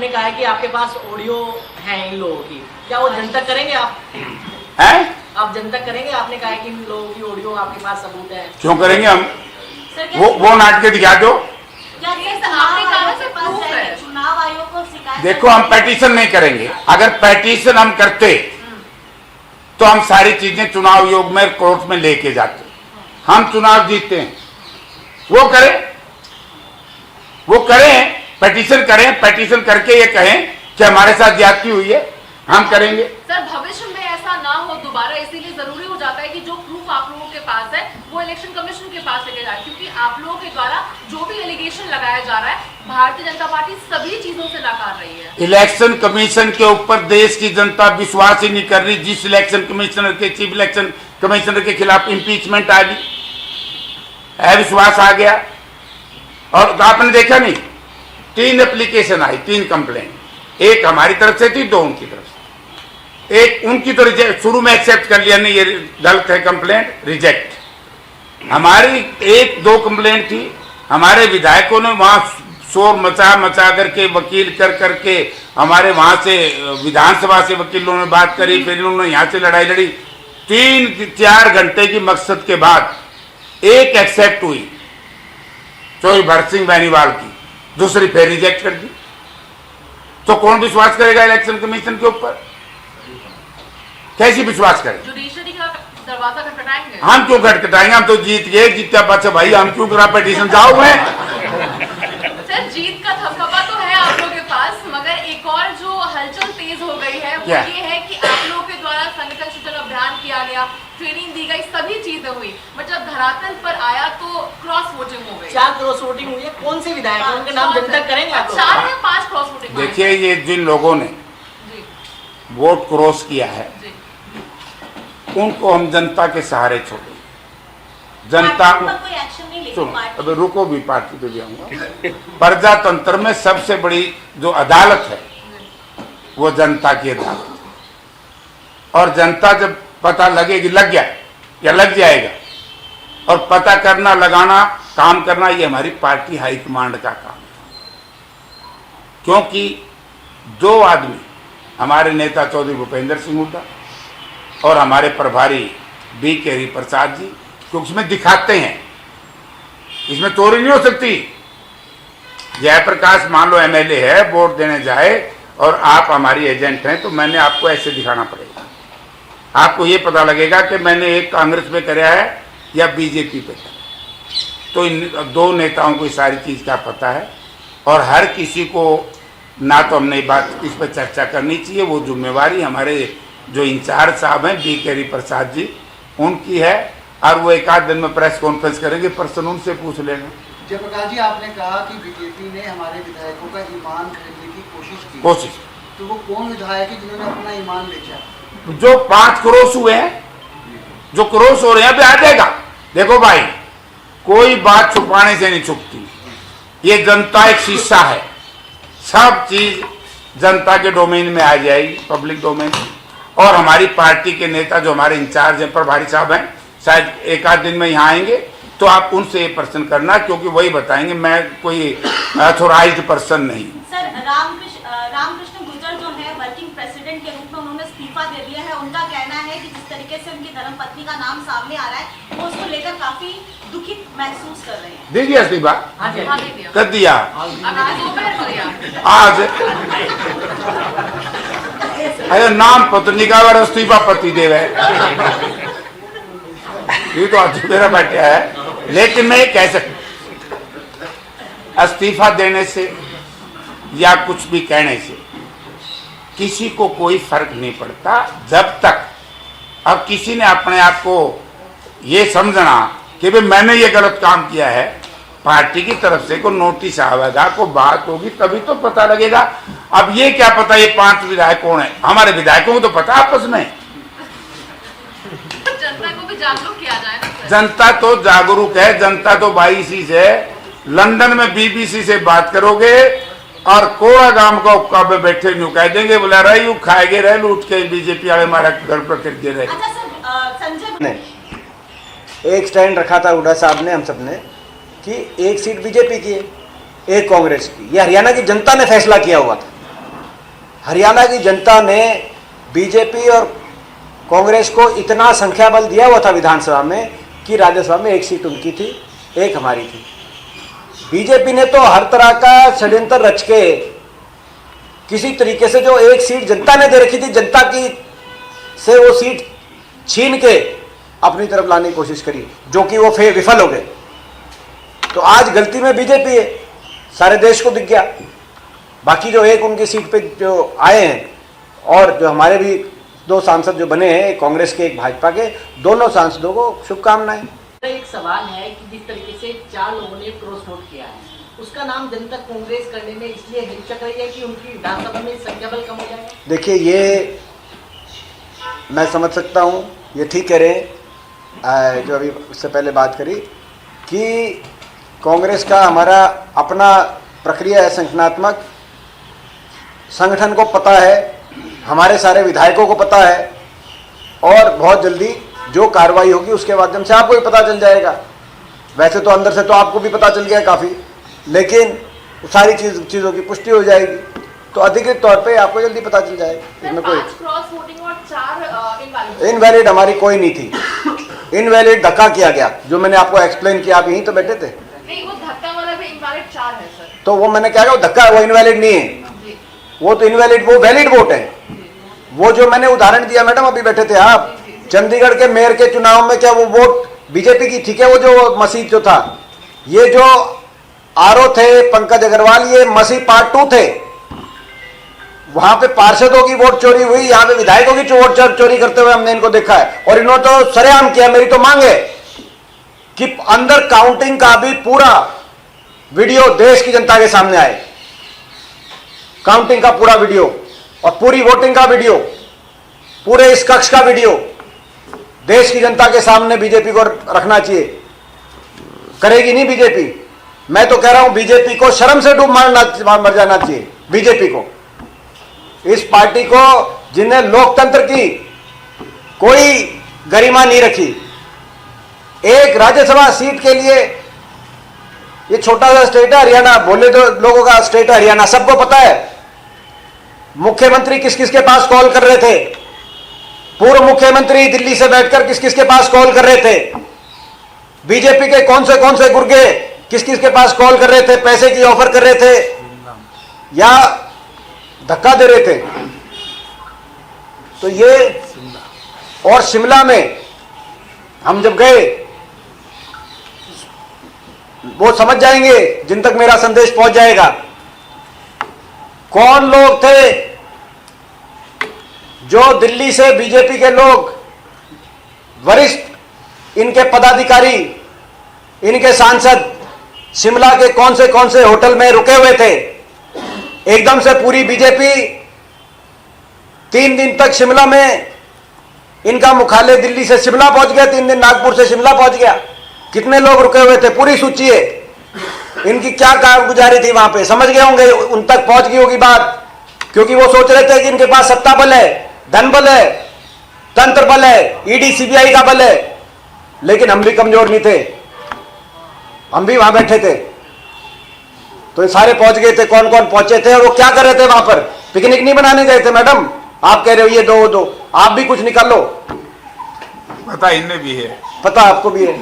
आपने कहा है कि आपके पास ऑडियो है इन लोगों की, क्या वो जनतक करेंगे आप? हैं? आप जनतक करेंगे? आपने कहा है कि इन लोगों की ऑडियो आपके पास सबूत है। क्यों करेंगे हम? सर, वो नाटक दिखा दो। चुनाव आयोग को शिकायत। देखो, हम पेटिशन नहीं करेंगे। अगर पेटिशन हम करते तो हम सारी चीजें चुनाव आयोग में कोर्ट में लेके जाते। हम चुनाव जीतते हैं, वो करें, पेटिशन करें, पेटिशन करके ये कहें कि हमारे साथ ज्यादती हुई है, हम करेंगे। सर, भविष्य में ऐसा ना हो दोबारा, इसीलिए जरूरी हो जाता है कि जो प्रूफ आप लोगों के पास है वो इलेक्शन कमीशन के पास लेके जाए, क्योंकि आप लोगों के द्वारा जो भी एलिगेशन लगाया जा रहा है भारतीय जनता पार्टी सभी चीजों से नकार रही है। इलेक्शन कमीशन के ऊपर देश की जनता विश्वास ही नहीं कर रही। जिस इलेक्शन कमिश्नर के, चीफ इलेक्शन कमिश्नर के खिलाफ इम्पीचमेंट आ गई, अविश्वास आ गया। और आपने देखा नहीं, 3 एप्लीकेशन आई, 3 कंप्लेंट, एक हमारी तरफ से थी, 2 उनकी तरफ से। एक उनकी तो शुरू में एक्सेप्ट कर लिया, नहीं ये गलत है, कंप्लेंट रिजेक्ट। हमारी 1-2 कंप्लेंट थी, हमारे विधायकों ने वहां शोर मचा करके, वकील कर करके, हमारे वहां से विधानसभा से वकीलों ने बात करी, फिर उन्होंने यहाँ से लड़ाई लड़ी। 3-4 घंटे की मकसद के बाद एक एक्सेप्ट हुई, चौधरी भरत सिंह बेनीवाल की, दूसरी फिर रिजेक्ट कर दी। तो कौन विश्वास करेगा इलेक्शन कमीशन के ऊपर? कैसी विश्वास करें? जुडिशरी का दरवाजा खटखटाएंगे? हम क्यों खटखटाएंगे? हम तो जीत गए, जीतता बच्चा भाई, हम क्यों करा पेटिशन? जाओ मैं। सर, जीत का थपथपा तो है आप लोगों के पास, मगर एक और जो हलचल तेज हो गई है वो ये है कि आप लोगों के द्वारा संगठन सृजन अभियान किया गया, ट्रेनिंग दी गई, सभी चीजें हुई, बट जब धरातल पर आया तो क्रॉस वोटिंग हो गई। 4 क्रॉस वोटिंग हुई है। कौन से विधायक हैं, उनके नाम जनतक करेंगे आप? 4 या 5 क्रॉस वोटिंग। देखिए, ये जिन लोगों ने वोट क्रॉस किया है उनको हम जनता के सहारे छोड़े। जनता कोई एक्शन नहीं लेगी पार्टी। अभी रुको, भी पार्टी पे भी आऊंगा। प्रजातंत्र में सबसे बड़ी जो अदालत है वो जनता की अदालत है। और जनता जब पता लगेगी, लग गया या लग जाएगा, और पता करना, लगाना, काम करना, ये हमारी पार्टी हाईकमांड का काम है। क्योंकि 2 आदमी, हमारे नेता चौधरी भूपेंद्र सिंह हुड्डा और हमारे प्रभारी B.K. हरिप्रसाद जी, क्योंकि इसमें दिखाते हैं, इसमें चोरी नहीं हो सकती। जयप्रकाश मान लो MLA है, वोट देने जाए और आप हमारी एजेंट हैं, तो मैंने आपको ऐसे दिखाना पड़ेगा। आपको ये पता लगेगा कि मैंने एक कांग्रेस पे कराया है या बीजेपी पे कराया। तो इन 2 नेताओं को सारी चीज़ का पता है, और हर किसी को ना तो हमने बात इस पर चर्चा करनी चाहिए, वो जिम्मेवारी हमारे जो इंचार्ज साहब हैं B.K. हरिप्रसाद जी, उनकी है। और वो 1-8 दिन में प्रेस कॉन्फ्रेंस करेंगे, पर्सन उनसे पूछ लेना। जयप्रकाश जी, आपने कहा कि बीजेपी ने हमारे विधायकों का ईमान खरीदने की कोशिश की, तो वो कौन विधायक है जिन्होंने अपना ईमान बेचा? जो 5 क्रॉस हुए हैं, जो क्रॉस हो रहे हैं, अभी आ जाएगा। देखो भाई, कोई बात छुपाने से नहीं छुपती। ये जनता एक शीशा है, सब चीज जनता के डोमेन में आ जाएगी, पब्लिक डोमेन। और हमारी पार्टी के नेता जो हमारे इंचार्ज हैं, प्रभारी साहब हैं, शायद 1-8 दिन में यहाँ आएंगे, तो आप उनसे ये प्रश्न करना, क्योंकि वही बताएंगे, मैं कोई अथोराइज्ड पर्सन नहीं हूँ। सर, रामकृष्ण गुर्जर जो है वर्किंग प्रेसिडेंट के रूप में उन्होंने इस्तीफा दे दिया है। उनका कहना है कि जिस तरीके से उनकी धर्मपत्नी का नाम सामने आ रहा है, वो उसको लेकर काफी दुखित महसूस कर रहे हैं। दे दिया इस्तीफा? कर दिया आज। अरे नाम पत्नी का और इस्तीफा पति देव है, ये तो आज मेरा बैठा है। लेकिन मैं कह सकता, इस्तीफा देने से या कुछ भी कहने से किसी को कोई फर्क नहीं पड़ता, जब तक अब किसी ने अपने आप को ये समझना कि भाई मैंने ये गलत काम किया है, पार्टी की तरफ से कोई नोटिस आवेगा, कोई बात होगी, तभी तो पता लगेगा। अब ये क्या पता ये 5 विधायक कौन है? हमारे विधायकों को तो पता आपस में। जनता को भी जागरूक किया जाए ना। जनता तो जागरूक है, जनता तो भाई इसी से, लंदन में BBC से बात करोगे और कोड़ा गांव का उपका में बैठे न्यू कह देंगे, बोला रही यू खाएगे रहे लूट के, बीजेपी वाले हमारा घर पर करके रहे। संजय एक स्टैंड रखा था हुड्डा साहब ने, हम सब ने, कि 1 सीट बीजेपी की है, 1 कांग्रेस की। ये हरियाणा की जनता ने फैसला किया हुआ था। हरियाणा की जनता ने बीजेपी और कांग्रेस को इतना संख्या बल दिया हुआ था विधानसभा में कि राज्यसभा में 1 सीट उनकी थी, 1 हमारी थी। बीजेपी ने तो हर तरह का षड्यंत्र रच के किसी तरीके से जो 1 सीट जनता ने दे रखी थी, जनता की से वो सीट छीन के अपनी तरफ लाने की कोशिश करी, जो कि वो विफल हो गए। तो आज गलती में बीजेपी है, सारे देश को दिख गया। बाकी जो 1 उनकी सीट पे जो आए हैं और जो हमारे भी 2 सांसद जो बने हैं, एक कांग्रेस के एक भाजपा के, दोनों सांसदों को शुभकामनाएं। एक सवाल है कि जिस तरीके से 4 लोगों ने क्रॉस वोट किया है, उसका नाम जनता कांग्रेस करने में इसलिए हिचक रही है कि उनकी विधानसभा में संख्या बल कम हो जाएगा। देखिए, ये मैं समझ सकता हूँ, ये ठीक कह रहे हैं जो अभी उससे पहले बात करी कि कांग्रेस का हमारा अपना प्रक्रिया है संगठनात्मक, संगठन को पता है, हमारे सारे विधायकों को पता है, और बहुत जल्दी जो कार्रवाई होगी उसके माध्यम से आपको भी पता चल जाएगा। वैसे तो अंदर से तो आपको भी पता चल गया काफ़ी, लेकिन सारी चीज़ों की पुष्टि हो जाएगी, तो अधिकृत तौर पे आपको जल्दी पता चल जाएगा। इसमें कोई क्रॉस वोटिंग और 4 इनवैलिड हमारी कोई नहीं थी। इनवैलिड धक्का किया गया, जो मैंने आपको एक्सप्लेन किया, आप यहीं तो बैठे थे। नहीं, वो धक्का वाला भी इनवैलिड 4 है सर। तो वो मैंने क्या कहा, धक्का, वो इनवैलिड नहीं है, वो तो इनवैलिड, वो वैलिड वोट है। वो जो मैंने उदाहरण दिया मैडम, अभी बैठे थे आप, चंडीगढ़ के मेयर के चुनाव में क्या वो वोट बीजेपी की थी क्या? वो जो मसीह जो था, ये जो आरओ थे पंकज अग्रवाल, ये मसीह पार्ट 2 थे। वहां पे पार्षदों की वोट चोरी हुई, यहाँ पे विधायकों की वोट चोरी करते हुए हमने इनको देखा है, और इन्होंने तो सरेआम किया। मेरी तो मांग है कि अंदर काउंटिंग का भी पूरा वीडियो देश की जनता के सामने आए, काउंटिंग का पूरा वीडियो और पूरी वोटिंग का वीडियो, पूरे इस कक्ष का वीडियो देश की जनता के सामने बीजेपी को रखना चाहिए। करेगी नहीं बीजेपी। मैं तो कह रहा हूं बीजेपी को शर्म से डूब मर जाना चाहिए। बीजेपी को, इस पार्टी को जिन्हें लोकतंत्र की कोई गरिमा नहीं रखी, एक राज्यसभा सीट के लिए, ये छोटा सा स्टेट है हरियाणा, बोले तो लोगों का स्टेट है हरियाणा, सबको पता है। मुख्यमंत्री किस किस के पास कॉल कर रहे थे, पूर्व मुख्यमंत्री दिल्ली से बैठकर किस किस के पास कॉल कर रहे थे, बीजेपी के कौन से गुर्गे किस किस के पास कॉल कर रहे थे, पैसे की ऑफर कर रहे थे या धक्का दे रहे थे। तो ये, और शिमला में हम जब गए, वो समझ जाएंगे जिन तक मेरा संदेश पहुंच जाएगा, कौन लोग थे जो दिल्ली से बीजेपी के लोग, वरिष्ठ इनके पदाधिकारी, इनके सांसद शिमला के कौन से होटल में रुके हुए थे। एकदम से पूरी बीजेपी 3 दिन तक शिमला में, इनका मुख्यालय दिल्ली से शिमला पहुंच गया, 3 दिन नागपुर से शिमला पहुंच गया। कितने लोग रुके हुए थे, पूरी सूची है। इनकी क्या कारगुजारी थी वहां पे, समझ गए होंगे, उन तक पहुंच गई होगी बात, क्योंकि वो सोच रहे थे कि इनके पास सत्ता बल है, धन बल है, तंत्र बल है, ईडी सीबीआई का बल है। लेकिन हम भी कमजोर नहीं थे, हम भी वहां बैठे थे। तो ये सारे पहुंच गए थे, कौन कौन पहुंचे थे, और वो क्या कर रहे थे वहां पर? पिकनिक नहीं बनाने गए थे मैडम। आप कह रहे हो ये दो, आप भी कुछ निकालो, पता इन्हें भी है, पता आपको भी है।